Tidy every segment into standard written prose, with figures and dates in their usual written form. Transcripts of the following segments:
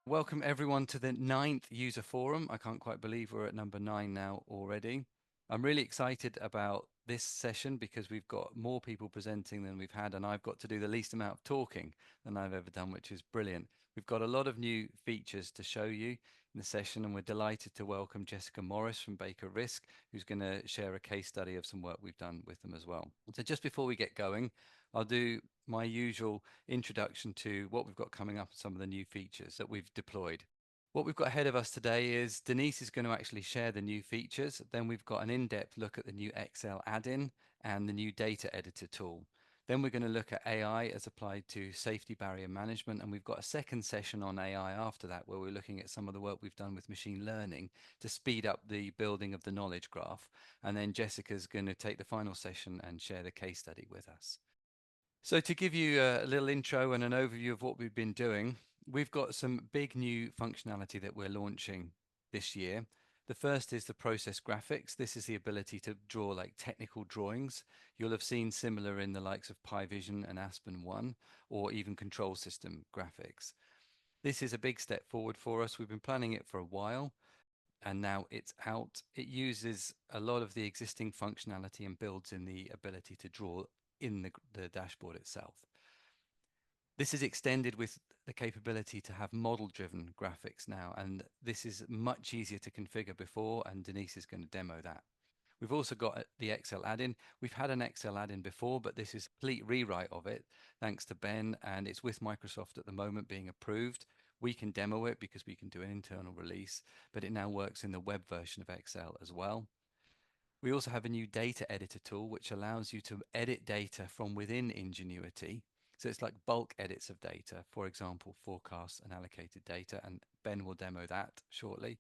Welcome everyone to the ninth user forum. I can't quite believe we're at number 9 now already. I'm really excited about this session because we've got more people presenting than we've had, and I've got to do the least amount of talking than I've ever done, which is brilliant. We've got a lot of new features to show you in the session, and we're delighted to welcome Jessica Morris from Baker Risk, who's going to share a case study of some work we've done with them as well. So just before we get going, I'll do my usual introduction to what we've got coming up and some of the new features that we've deployed. What we've got ahead of us today is Denise is going to actually share the new features. Then we've got an in-depth look at the new Excel add-in and the new data editor tool. Then we're going to look at AI as applied to safety barrier management. And we've got a second session on AI after that, where we're looking at some of the work we've done with machine learning to speed up the building of the knowledge graph. And then Jessica's going to take the final session and share the case study with us. So to give you a little intro and an overview of what we've been doing, we've got some big new functionality that we're launching this year. The first is the process graphics. This is the ability to draw like technical drawings. You'll have seen similar in the likes of PyVision and Aspen One, or even control system graphics. This is a big step forward for us. We've been planning it for a while, and now it's out. It uses a lot of the existing functionality and builds in the ability to draw in the dashboard itself. This is extended with the capability to have model-driven graphics now, and this is much easier to configure before, and Denise is going to demo that. We've also got the Excel add-in. We've had an Excel add-in before, but this is a complete rewrite of it, thanks to Ben, and it's with Microsoft at the moment being approved. We can demo it because we can do an internal release, but it now works in the web version of Excel as well. We also have a new data editor tool, which allows you to edit data from within Ingenuity. So it's like bulk edits of data, for example, forecasts and allocated data, and Ben will demo that shortly.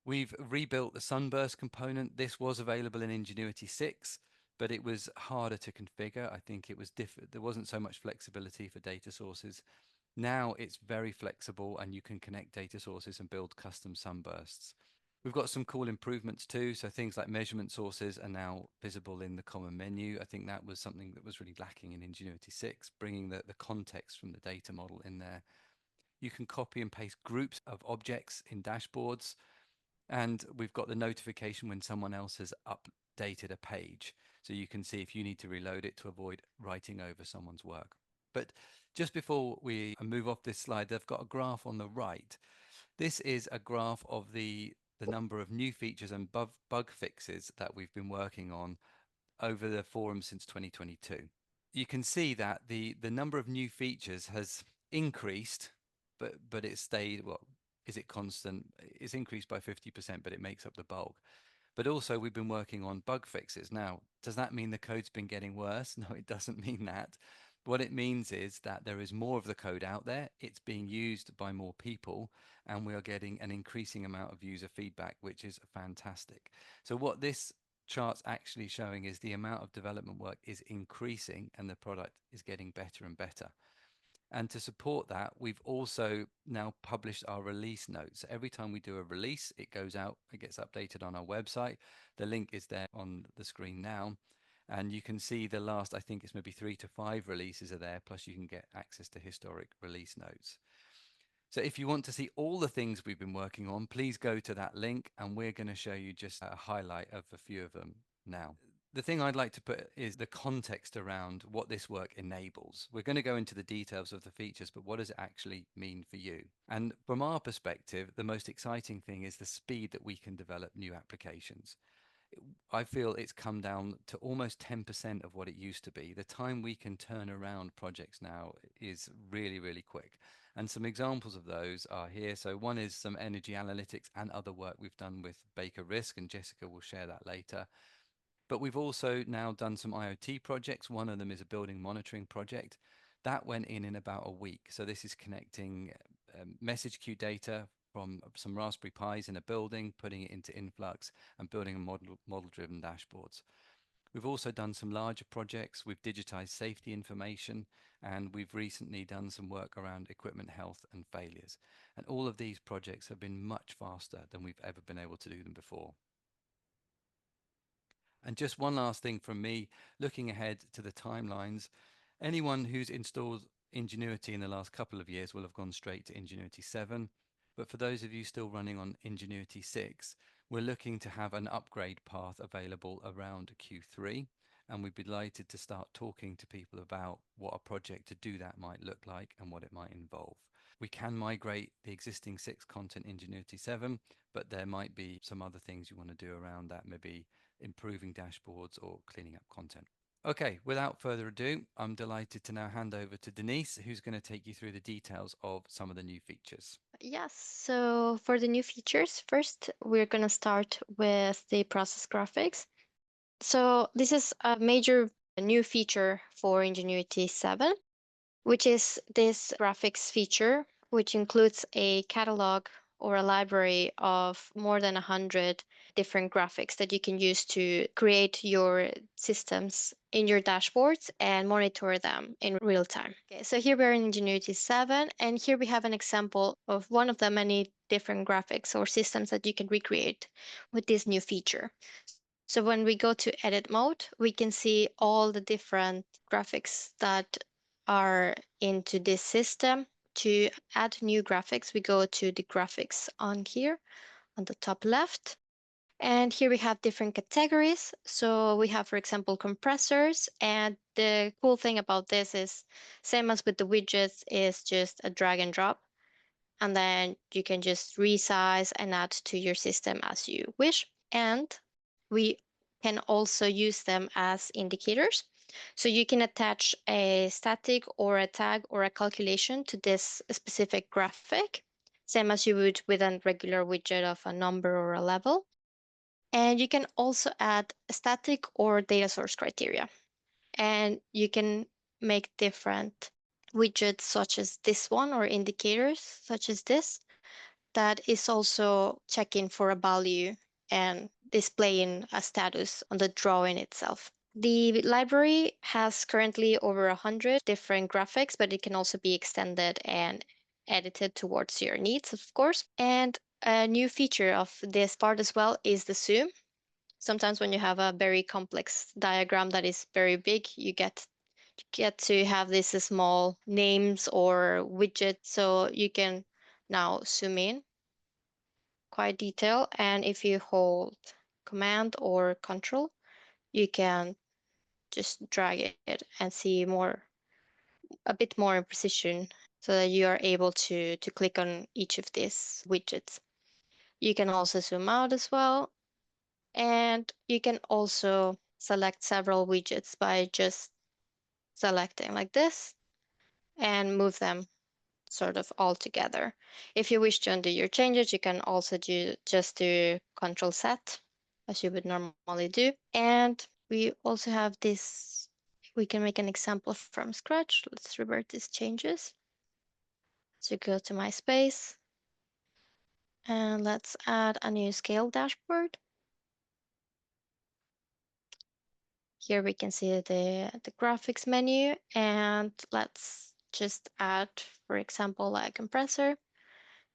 We've rebuilt the Sunburst component. This was available in Ingenuity 6, but it was harder to configure. I think it was there wasn't so much flexibility for data sources. Now it's very flexible and you can connect data sources and build custom sunbursts. We've got some cool improvements too. So things like measurement sources are now visible in the common menu. I think that was something that was really lacking in Ingenuity 6, bringing the context from the data model in there. You can copy and paste groups of objects in dashboards. And we've got the notification when someone else has updated a page. So you can see if you need to reload it to avoid writing over someone's work. But just before we move off this slide, they've got a graph on the right. This is a graph of the number of new features and bug fixes that we've been working on over the forum since 2022. You can see that the number of new features has increased, but it stayed, well, is it constant? It's increased by 50%, but it makes up the bulk. But also we've been working on bug fixes. Now, does that mean the code's been getting worse? No, it doesn't mean that. What it means is that there is more of the code out there, it's being used by more people, and we are getting an increasing amount of user feedback, which is fantastic. So what this chart's actually showing is the amount of development work is increasing and the product is getting better and better. And to support that, we've also now published our release notes. Every time we do a release, it goes out, it gets updated on our website. The link is there on the screen now. And you can see the last, I think it's maybe 3 to 5 releases are there, plus you can get access to historic release notes. So if you want to see all the things we've been working on, please go to that link and we're going to show you just a highlight of a few of them now. The thing I'd like to put is the context around what this work enables. We're going to go into the details of the features, but what does it actually mean for you? And from our perspective, the most exciting thing is the speed that we can develop new applications. I feel it's come down to almost 10% of what it used to be. The time we can turn around projects now is really, really quick. And some examples of those are here. So one is some energy analytics and other work we've done with Baker Risk, and Jessica will share that later. But we've also now done some IoT projects. One of them is a building monitoring project. That went in about a week. So this is connecting message queue data from some Raspberry Pis in a building, putting it into Influx and building a model-driven dashboards. We've also done some larger projects. We've digitized safety information, and we've recently done some work around equipment health and failures. And all of these projects have been much faster than we've ever been able to do them before. And just one last thing from me, looking ahead to the timelines, anyone who's installed Ingenuity in the last couple of years will have gone straight to Ingenuity 7. But for those of you still running on Ingenuity 6, we're looking to have an upgrade path available around Q3. And we'd be delighted to start talking to people about what a project to do that might look like and what it might involve. We can migrate the existing 6 content Ingenuity 7, but there might be some other things you want to do around that, maybe improving dashboards or cleaning up content. Okay, without further ado, I'm delighted to now hand over to Denise, who's going to take you through the details of some of the new features. Yes, so for the new features, first we're going to start with the process graphics. So this is a major new feature for Ingenuity 7, which is this graphics feature, which includes a catalog or a library of more than 100 different graphics that you can use to create your systems in your dashboards and monitor them in real time. Okay, so here we are in Ingenuity 7, and here we have an example of one of the many different graphics or systems that you can recreate with this new feature. So when we go to edit mode, we can see all the different graphics that are into this system. To add new graphics, we go to the graphics on here on the top left. And here we have different categories. So we have, for example, compressors. And the cool thing about this is, same as with the widgets, is just a drag and drop. And then you can just resize and add to your system as you wish. And we can also use them as indicators. So you can attach a static or a tag or a calculation to this specific graphic, same as you would with a regular widget of a number or a level. And you can also add a static or data source criteria. And you can make different widgets such as this one or indicators such as this that is also checking for a value and displaying a status on the drawing itself. The library has currently over 100 different graphics, but it can also be extended and edited towards your needs, of course. And a new feature of this part as well is the zoom. Sometimes when you have a very complex diagram that is very big, you get to have these small names or widgets, so you can now zoom in quite detail. And if you hold command or control, you can just drag it and see a bit more in precision so that you are able to click on each of these widgets. You can also zoom out as well. And you can also select several widgets by just selecting like this and move them sort of all together. If you wish to undo your changes, you can also do Control Z as you would normally do. And we also have this, we can make an example from scratch. Let's revert these changes. So go to my space and let's add a new scale dashboard. Here we can see the graphics menu, and let's just add, for example, a compressor.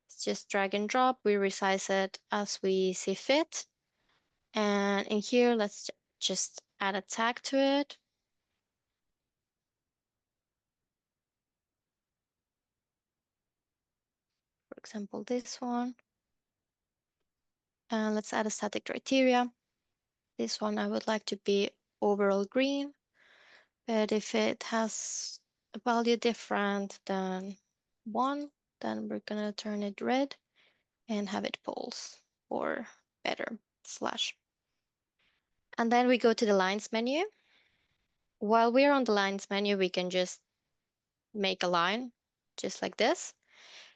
It's just drag and drop. We resize it as we see fit. And in here, let's just add a tag to it. For example, this one. And let's add a static criteria. This one I would like to be overall green, but if it has a value different than 1, then we're gonna turn it red and have it pulse, or better, slash. And then we go to the lines menu. While we're on the lines menu, we can just make a line just like this.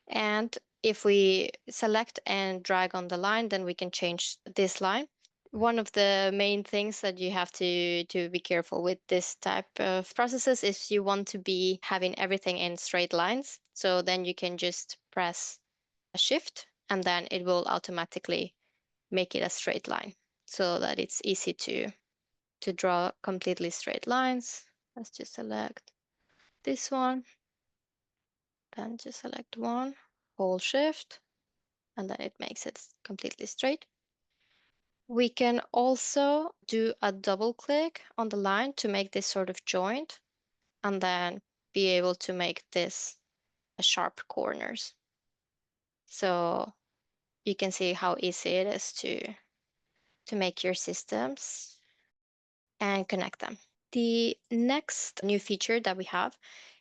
And if we select and drag on the line, then we can change this line. One of the main things that you have to be careful with this type of processes is you want to be having everything in straight lines. So then you can just press a shift and then it will automatically make it a straight line so that it's easy to draw completely straight lines. Let's just select this one, then just select one, hold shift, and then it makes it completely straight. We can also do a double click on the line to make this sort of joint, and then be able to make this sharp corners. So you can see how easy it is to make your systems and connect them. The next new feature that we have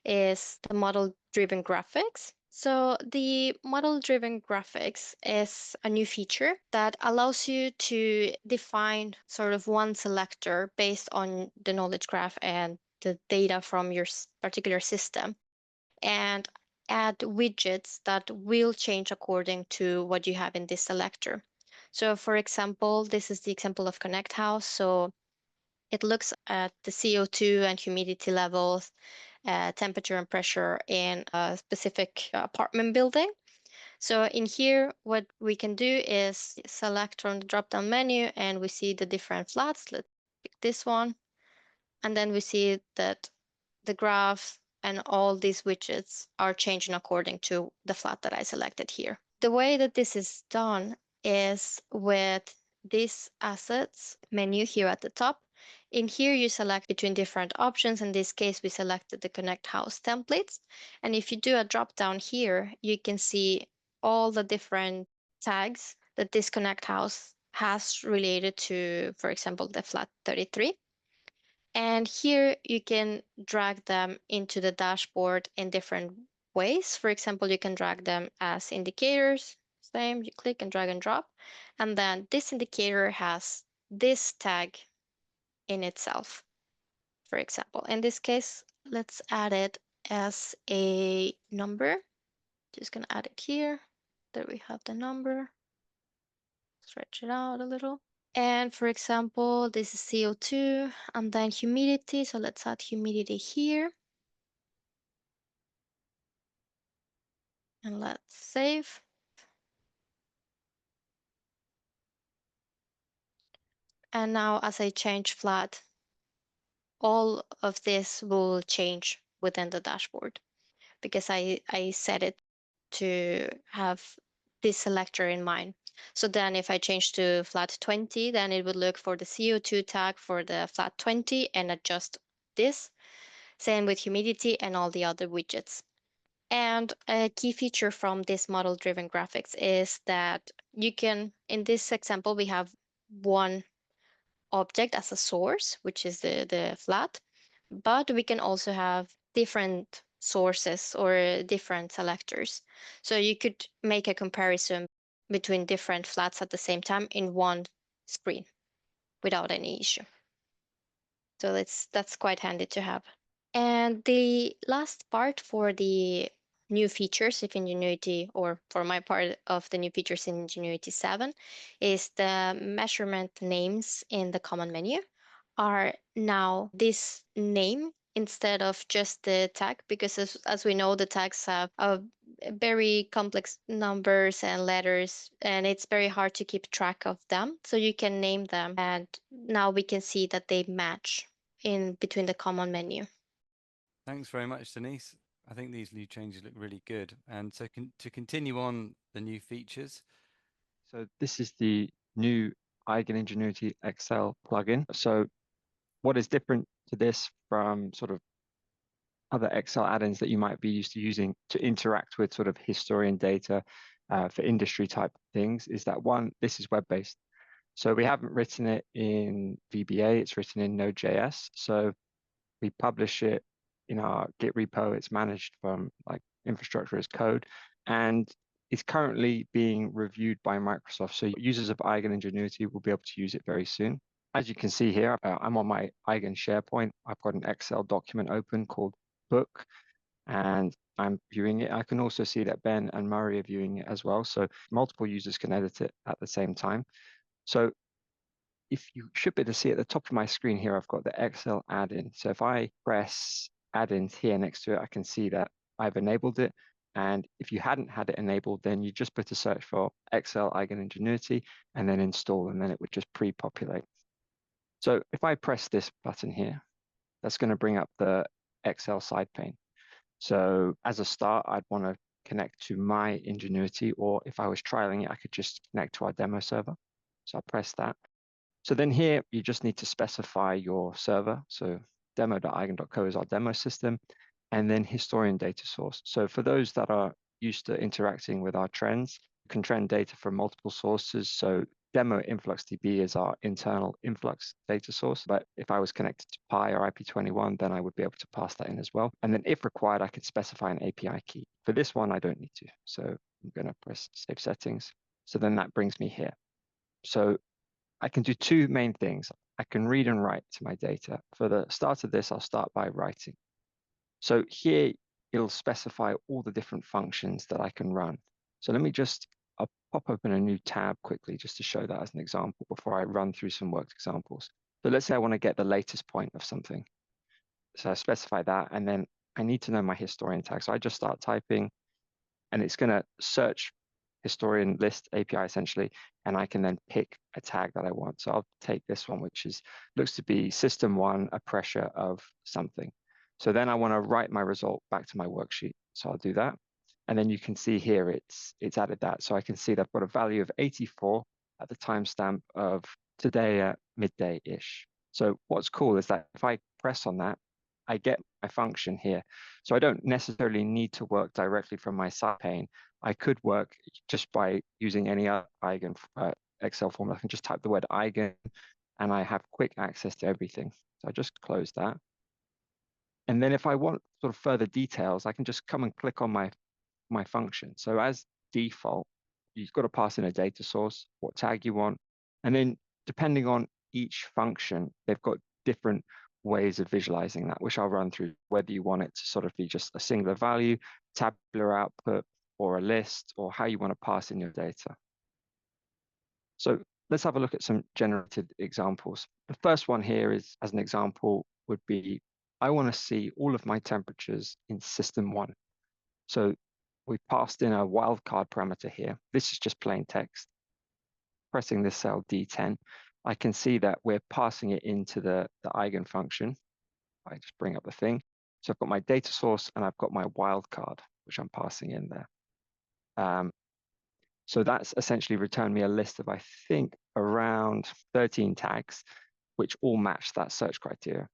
is the model-driven graphics. So the model-driven graphics is a new feature that allows you to define sort of one selector based on the knowledge graph and the data from your particular system, and add widgets that will change according to what you have in this selector. So for example, this is the example of Connect House. So it looks at the CO2 and humidity levels, temperature and pressure in a specific apartment building. So in here, what we can do is select from the drop-down menu and we see the different flats. Let's pick this one. And then we see that the graph and all these widgets are changing according to the flat that I selected here. The way that this is done is with this assets menu here at the top. In here, you select between different options. In this case, we selected the Connect House templates. And if you do a drop down here, you can see all the different tags that this Connect House has related to, for example, the flat 33. And here you can drag them into the dashboard in different ways. For example, you can drag them as indicators. Same, you click and drag and drop. And then this indicator has this tag in itself. For example, in this case, let's add it as a number. Just gonna add it here. There we have the number. Stretch it out a little. And for example, this is CO2 and then humidity. So let's add humidity here. And let's save. And now as I change flat, all of this will change within the dashboard because I set it to have this selector in mind. So then if I change to flat 20, then it would look for the CO2 tag for the flat 20 and adjust this. Same with humidity and all the other widgets. And a key feature from this model-driven graphics is that you can, in this example, we have one object as a source, which is the flat, but we can also have different sources or different selectors. So you could make a comparison between different flats at the same time in one screen without any issue. So that's quite handy to have. And the last part for the new features of Ingenuity, or for my part of the new features in Ingenuity 7, is the measurement names in the command menu are now this name instead of just the tag, because as we know, the tags have a very complex numbers and letters, and it's very hard to keep track of them. So you can name them, and now we can see that they match in between the command menu. Thanks very much, Denise. I think these new changes look really good. And so to continue on the new features. So this is the new Ingenuity Excel plugin. So what is different to this from sort of other Excel add-ins that you might be used to using to interact with sort of historian data for industry type things is that one, this is web-based. So we haven't written it in VBA, it's written in Node.js. So we publish it in our Git repo. It's managed from like infrastructure as code, and it's currently being reviewed by Microsoft. So users of Ingenuity will be able to use it very soon. As you can see here, I'm on my Eigen SharePoint. I've got an Excel document open called book, and I'm viewing it. I can also see that Ben and Murray are viewing it as well. So multiple users can edit it at the same time. So if you should be able to see at the top of my screen here, I've got the Excel add-in. So if I press add-ins here next to it, I can see that I've enabled it. And if you hadn't had it enabled, then you just put a search for Excel Ingenuity and then install, and then it would just pre-populate. So if I press this button here, that's going to bring up the Excel side pane. So as a start, I'd want to connect to my Ingenuity, or if I was trialing it, I could just connect to our demo server. So I'll press that. So then here, you just need to specify your server. So demo.eigen.co is our demo system. and then historian data source. So for those that are used to interacting with our trends, you can trend data from multiple sources. So demo InfluxDB is our internal influx data source. But if I was connected to Pi or IP21, then I would be able to pass that in as well. And then if required, I could specify an API key. For this one, I don't need to. So I'm going to press Save Settings. So then that brings me here. So I can do two main things. I can read and write to my data. For the start of this, I'll start by writing. So here, it'll specify all the different functions that I can run. So I'll pop open a new tab quickly just to show that as an example before I run through some worked examples. So let's say I want to get the latest point of something. So I specify that, and then I need to know my historian tag. So I just start typing, and it's going to search historian list API essentially, and I can then pick a tag that I want. So I'll take this one, which looks to be system1, a pressure of something. So then I want to write my result back to my worksheet. So I'll do that. And then you can see here it's added that. So I can see that I've got a value of 84 at the timestamp of today at midday-ish. So what's cool is that if I press on that, I get my function here. So I don't necessarily need to work directly from my side pane. I could work just by using any other eigen Excel formula. I can just type the word eigen, and I have quick access to everything. So I just close that. And then if I want sort of further details, I can just come and click on my function. So as default, you've got to pass in a data source, what tag you want. And then depending on each function, they've got different ways of visualizing that, which I'll run through, whether you want it to sort of be just a singular value, tabular output, or a list, or how you want to pass in your data. So let's have a look at some generated examples. The first one here is, as an example, would be, I want to see all of my temperatures in system 1. So we passed in a wildcard parameter here. This is just plain text. Pressing this cell D10, I can see that we're passing it into the eigen function. I just bring up the thing. So I've got my data source and I've got my wildcard, which I'm passing in there. So that's essentially returned me a list of, I think, around 13 tags, which all match that search criteria.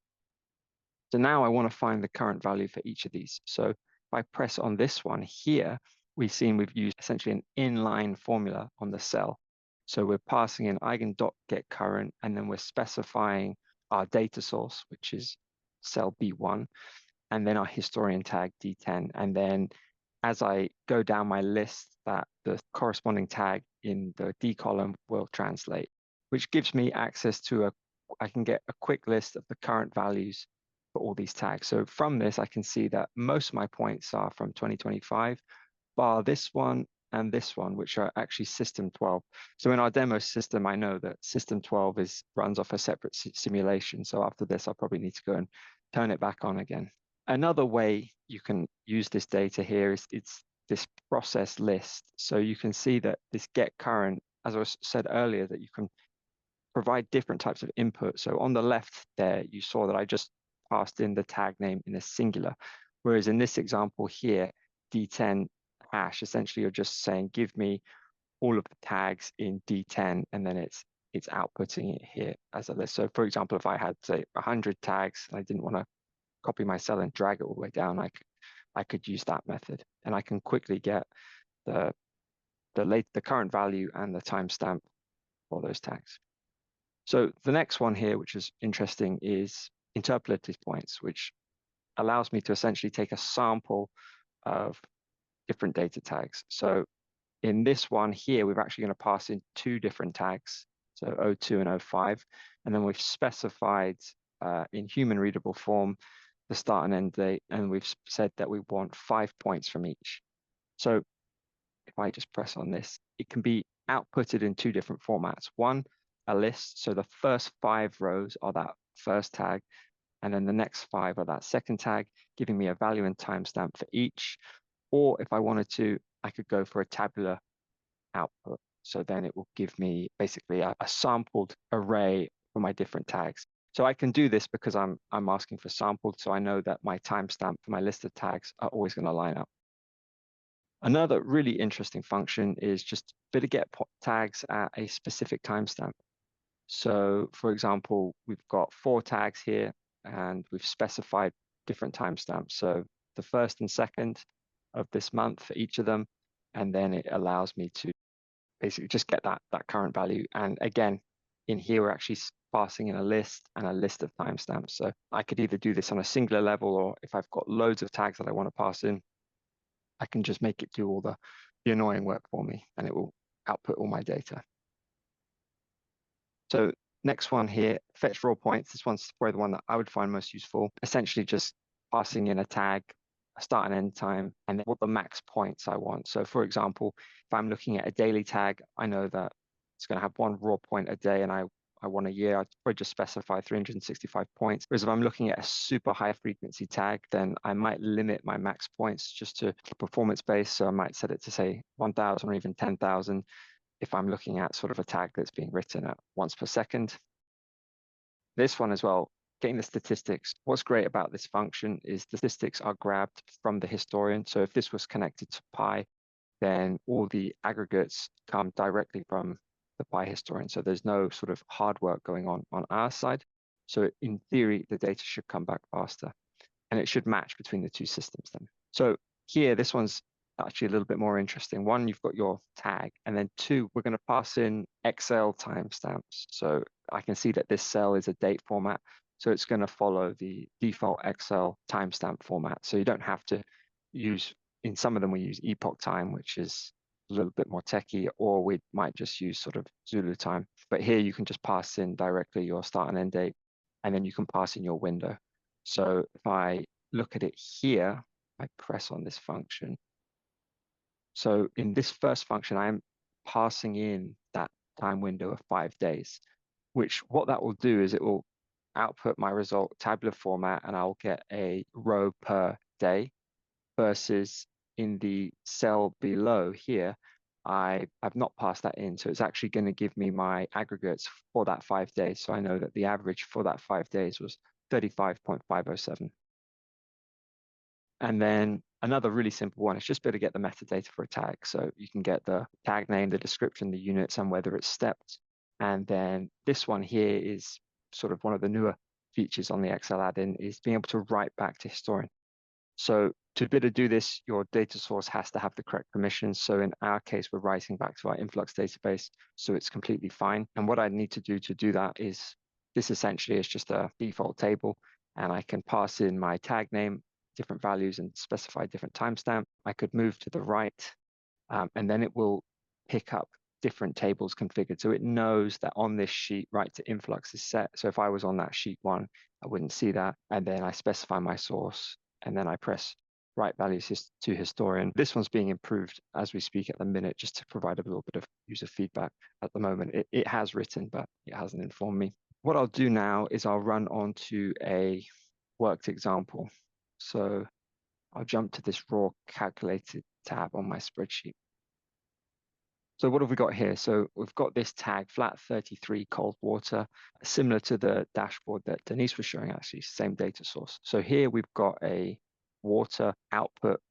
So now I want to find the current value for each of these. So if I press on this one here, we've used essentially an inline formula on the cell. So we're passing in eigen.getCurrent, and then we're specifying our data source, which is cell B1, and then our historian tag D10. And then as I go down my list, that the corresponding tag in the D column will translate, which gives me access to I can get a quick list of the current values for all these tags. So from this, I can see that most of my points are from 2025, bar this one and this one, which are actually system 12. So in our demo system, I know that system 12 runs off a separate simulation. So after this, I'll probably need to go and turn it back on again. Another way you can use this data here is it's this process list. So you can see that this get current, as I said earlier, that you can provide different types of input. So on the left there, you saw that I just passed in the tag name in a singular. Whereas in this example here, D10 hash, essentially you're just saying, give me all of the tags in D10, and then it's outputting it here as a list. So for example, if I had, say, 100 tags, and I didn't want to copy my cell and drag it all the way down, I could use that method, and I can quickly get the current value and the timestamp for those tags. So the next one here, which is interesting, is interpolative points, which allows me to essentially take a sample of different data tags. So in this one here, we're actually going to pass in 2 different tags, so O2 and O5, and then we've specified in human readable form the start and end date, and we've said that we want 5 points from each. So if I just press on this, it can be outputted in 2 different formats. One, a list, so the first 5 rows are that first tag, and then the next 5 are that second tag, giving me a value and timestamp for each. Or if I wanted to, I could go for a tabular output. So then it will give me basically a sampled array for my different tags. So I can do this because I'm asking for sampled, so I know that my timestamp for my list of tags are always going to line up. Another really interesting function is just to get tags at a specific timestamp. So for example, we've got 4 tags here, and we've specified different timestamps. So the 1st and 2nd of this month for each of them. And then it allows me to basically just get that current value. And again, in here, we're actually passing in a list and a list of timestamps. So I could either do this on a singular level, or if I've got loads of tags that I want to pass in, I can just make it do all the annoying work for me, and it will output all my data. So next one here, fetch raw points. This one's probably the one that I would find most useful. Essentially just passing in a tag, a start and end time, and then what the max points I want. So for example, if I'm looking at a daily tag, I know that it's going to have one raw point a day, and I want a year, I'd probably just specify 365 points. Whereas if I'm looking at a super high frequency tag, then I might limit my max points just to performance based. So I might set it to say 1,000 or even 10,000 if I'm looking at sort of a tag that's being written at once per second. This one as well, getting the statistics. What's great about this function is the statistics are grabbed from the historian. So if this was connected to Pi, then all the aggregates come directly from the Pi historian. So there's no sort of hard work going on our side. So in theory, the data should come back faster, and it should match between the two systems then. So here, this one's actually a little bit more interesting. One, you've got your tag, and then two, we're going to pass in Excel timestamps. So I can see that this cell is a date format, so it's going to follow the default Excel timestamp format. So you don't have to use, in some of them we use epoch time, which is a little bit more techy, or we might just use sort of Zulu time. But here you can just pass in directly your start and end date, and then you can pass in your window. So if I look at it here, I press on this function. So in this first function, I'm passing in that time window of 5 days, which what that will do is it will output my result tabular format, and I'll get a row per day, versus in the cell below here, I've not passed that in. So it's actually going to give me my aggregates for that 5 days. So I know that the average for that 5 days was 35.507. And then another really simple one is just better get the metadata for a tag. So you can get the tag name, the description, the units, and whether it's stepped. And then this one here is sort of one of the newer features on the Excel add-in, is being able to write back to historian. So to be able to do this, your data source has to have the correct permissions. So in our case, we're writing back to our influx database, so it's completely fine. And what I need to do that is, this essentially is just a default table, and I can pass in my tag name, different values, and specify different timestamp. I could move to the right, and then it will pick up different tables configured. So it knows that on this sheet, write to influx is set. So if I was on that sheet 1, I wouldn't see that. And then I specify my source, and then I press write values to historian. This one's being improved as we speak at the minute, just to provide a little bit of user feedback. At the moment, it has written, but it hasn't informed me. What I'll do now is I'll run onto a worked example. So I'll jump to this raw calculated tab on my spreadsheet. So what have we got here? So we've got this tag, flat 33 cold water, similar to the dashboard that Denise was showing, actually, same data source. So here we've got a water output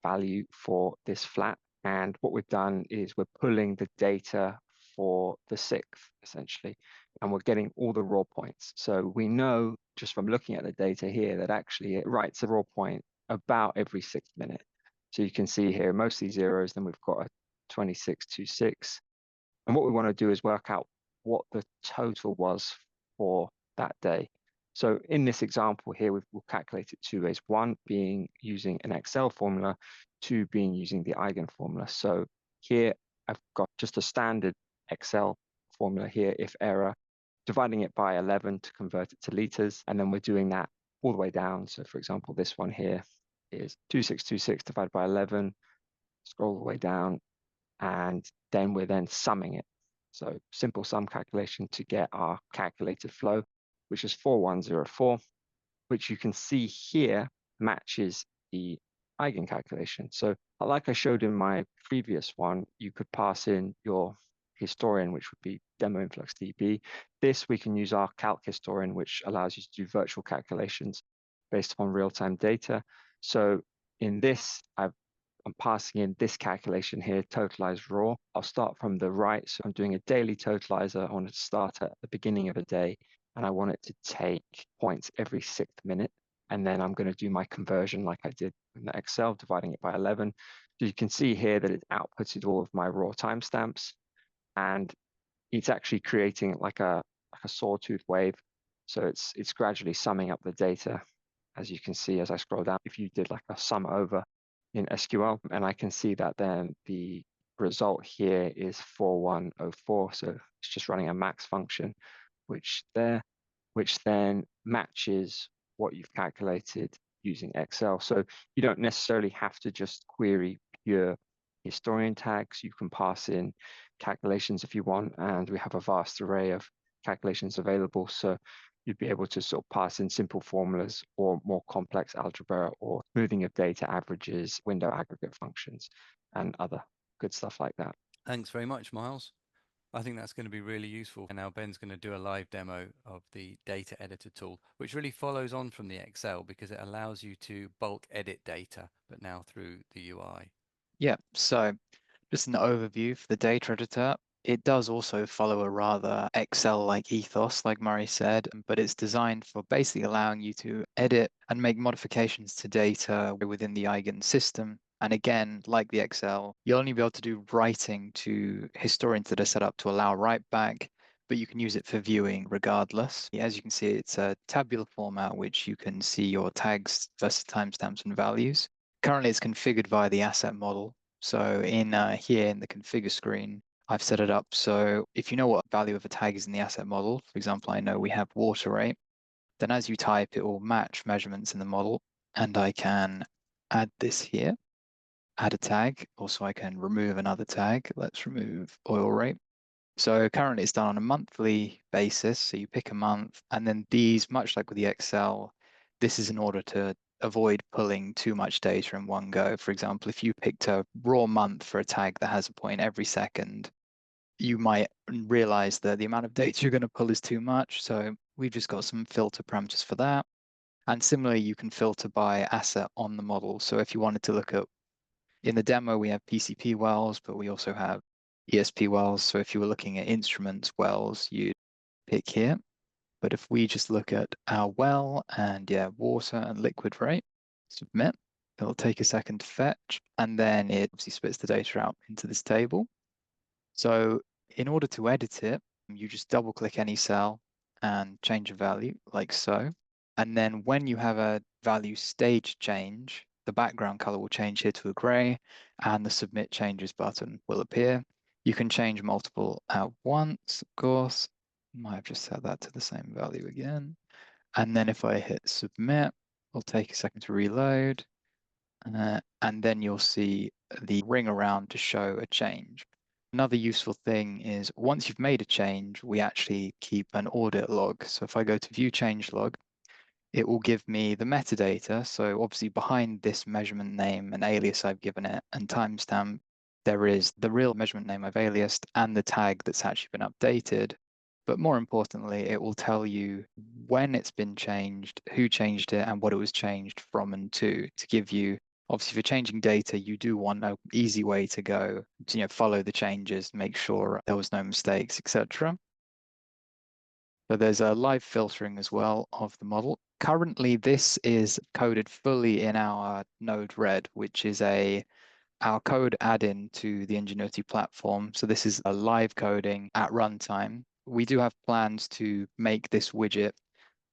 value for this flat. And what we've done is we're pulling the data for the 6th, essentially, and we're getting all the raw points. So we know just from looking at the data here that actually it writes a raw point about every 6th minute. So you can see here, mostly zeros, then we've got a 2626. And what we want to do is work out what the total was for that day. So in this example here, we'll calculate it 2 ways. One being using an Excel formula, 2 being using the eigen formula. So here I've got just a standard Excel formula here, if error, dividing it by 11 to convert it to liters. And then we're doing that all the way down. So for example, this one here is 2626 divided by 11, scroll all the way down, and then we're then summing it. So simple sum calculation to get our calculated flow, which is 4104, which you can see here matches the eigen calculation. So like I showed in my previous one, you could pass in your historian, which would be demo influx DB. This we can use our calc historian, which allows you to do virtual calculations based upon real-time data. So in this, I'm passing in this calculation here, totalized raw. I'll start from the right. So I'm doing a daily totalizer. I want it to start at the beginning of a day, and I want it to take points every 6th minute. and then I'm going to do my conversion like I did in the Excel, dividing it by 11. So you can see here that it's outputted all of my raw timestamps, and it's actually creating like a sawtooth wave. So it's gradually summing up the data, as you can see as I scroll down. If you did like a sum over in SQL, and I can see that then the result here is 4104. So it's just running a max function, which then matches what you've calculated using Excel. So you don't necessarily have to just query pure historian tags. You can pass in calculations if you want, and we have a vast array of calculations available. So you'd be able to sort of pass in simple formulas or more complex algebra or smoothing of data averages, window aggregate functions, and other good stuff like that. Thanks very much, Miles. I think that's going to be really useful. And now Ben's going to do a live demo of the data editor tool, which really follows on from the Excel because it allows you to bulk edit data, but now through the UI. Yeah, so just an overview for the data editor. It does also follow a rather Excel-like ethos, like Murray said, but it's designed for basically allowing you to edit and make modifications to data within the Eigen system. And again, like the Excel, you'll only be able to do writing to historians that are set up to allow write back, but you can use it for viewing regardless. As you can see, it's a tabular format, which you can see your tags versus timestamps and values. Currently, it's configured via the asset model. So in here in the configure screen, I've set it up so if you know what value of a tag is in the asset model, for example, I know we have water rate, then as you type, it will match measurements in the model, and I can add this here, add a tag. Also, I can remove another tag. Let's remove oil rate. So currently it's done on a monthly basis. So you pick a month, and then these, much like with the Excel, this is in order to avoid pulling too much data in one go. For example, if you picked a raw month for a tag that has a point every second, you might realize that the amount of data you're going to pull is too much. So we've just got some filter parameters for that. And similarly, you can filter by asset on the model. So if you wanted to look at, in the demo, we have PCP wells, but we also have ESP wells. So if you were looking at instruments wells, you'd pick here. But if we just look at our well and water and liquid rate, submit, it'll take a second to fetch, and then it obviously spits the data out into this table. So in order to edit it, you just double click any cell and change a value like so. And then when you have a value stage change, the background color will change here to a gray and the submit changes button will appear. You can change multiple at once, of course. Might have just set that to the same value again. And then if I hit submit, it'll take a second to reload. And then you'll see the ring around to show a change. Another useful thing is once you've made a change, we actually keep an audit log. So if I go to view change log, it will give me the metadata. So obviously behind this measurement name and alias I've given it and timestamp, there is the real measurement name I've aliased and the tag that's actually been updated. But more importantly, it will tell you when it's been changed, who changed it, and what it was changed from and to give you, obviously, if you're changing data, you do want an easy way to go to follow the changes, make sure there was no mistakes, etc. So there's a live filtering as well of the model. Currently, this is coded fully in our Node-RED, which is our code add-in to the Ingenuity platform. So this is a live coding at runtime. We do have plans to make this widget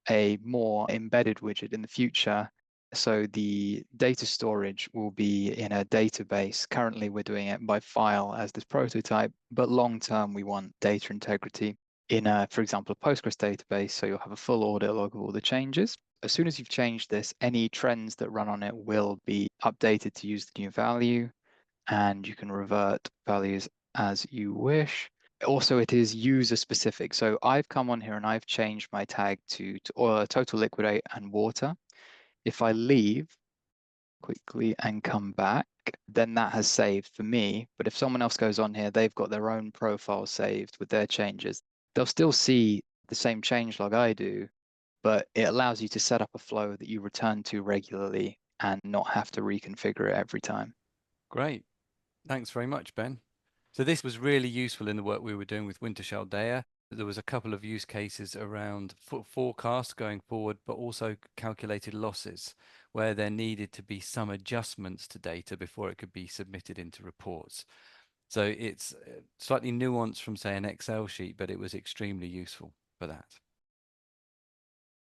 a more embedded widget in the future. So the data storage will be in a database. Currently, we're doing it by file as this prototype, but long term, we want data integrity in a, for example, a Postgres database. So you'll have a full audit log of all the changes. As soon as you've changed this, any trends that run on it will be updated to use the new value, and you can revert values as you wish. Also, it is user specific. So I've come on here and I've changed my tag to total liquidate and water. If I leave quickly and come back, then that has saved for me. But if someone else goes on here, they've got their own profile saved with their changes. They'll still see the same change log I do, but it allows you to set up a flow that you return to regularly and not have to reconfigure it every time. Great. Thanks very much, Ben. So this was really useful in the work we were doing with Wintershall Dea. There was a couple of use cases around forecast going forward, but also calculated losses, where there needed to be some adjustments to data before it could be submitted into reports. So it's slightly nuanced from, say, an Excel sheet, but it was extremely useful for that.